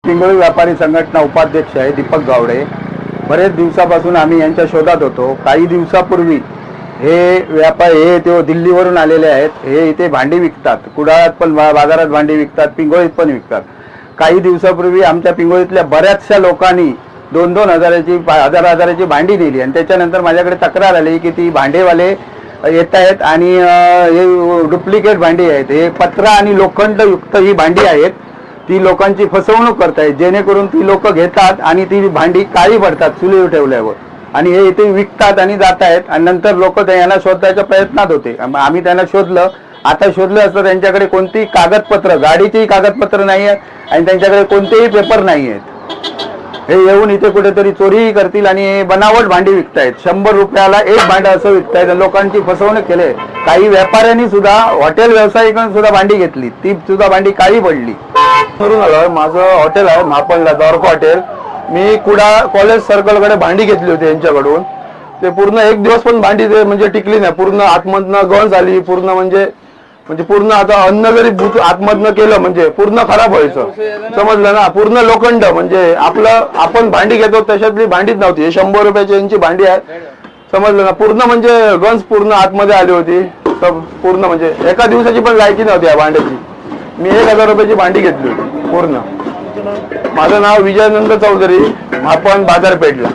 पिंगळी व्यापारी संघटना उपाध्यक्ष आहे दीपक गावडे। बरेच दिवसापासून आम्ही यांच्या शोधात होतो। काही दिवसापूर्वी हे व्यापारी ते दिल्लीवरून आलेले आहेत। हे इथे भांडी विकतात, कुडाळात पण बाजारात भांडी विकतात, पिंगळीत पण विकतात। काही दिवसापूर्वी आमच्या पिंगळीतल्या बऱ्याचशा लोकांनी 2-2 हजाराची 1000-1000ची भांडी दिली आणि त्याच्यानंतर माझ्याकडे तक्रार आली की ती भांडेवाले येत आहेत आणि हे डुप्लिकेट भांडी आहेत, हे पत्रा आणि लोखंड युक्त ही भांडी आहेत। ती लोकांची फसवणूक करतायत, जेणेकरून ती लोक घेतात आणि ती भांडी काळी पडतात चुलीवर ठेवल्यावर आणि हे इथे विकतात आणि जात आहेत आणि नंतर लोक त्यांना शोधण्याच्या प्रयत्नात होते। आम्ही त्यांना शोधलं, आता शोधलं असतं त्यांच्याकडे कोणतीही कागदपत्र, गाडीचीही कागदपत्र नाही आहेत आणि त्यांच्याकडे कोणतेही पेपर नाही आहेत। हे येऊन इथे कुठेतरी चोरीही करतील आणि बनावट भांडी विकतायत। 100 रुपयाला एक भांड असं विकतायत, लोकांची फसवणूक केली। काही व्यापाऱ्यांनी सुद्धा, हॉटेल व्यावसायिकांनी सुद्धा भांडी घेतली, ती सुद्धा भांडी काळी पडली। करून आलोय, माझं हॉटेल आहे महापणला द्वारका हॉटेल। मी कुडाळ कॉलेज सर्कलकडे भांडी घेतली होती यांच्याकडून। ते पूर्ण एक दिवस पण भांडी ते म्हणजे टिकली नाही, पूर्ण आतमधनं गळ झाली, पूर्ण म्हणजे पूर्ण आता अन्न जरी आतमधनं केलं म्हणजे पूर्ण खराब व्हायचं, समजलं ना। पूर्ण लोखंड म्हणजे आपण भांडी घेतो तशातली भांडीच नव्हती। हे 100 रुपयाची यांची भांडी आहे, समजलं ना। पूर्ण म्हणजे गंज पूर्ण आतमध्ये आली होती, पूर्ण म्हणजे एका दिवसाची पण लायकी नव्हती या भांड्याची। मी 1000 रुपयाची भांडी घेतली होती पूर्ण। माझं नाव विजयानंद चौधरी, महापण बाजारपेठला।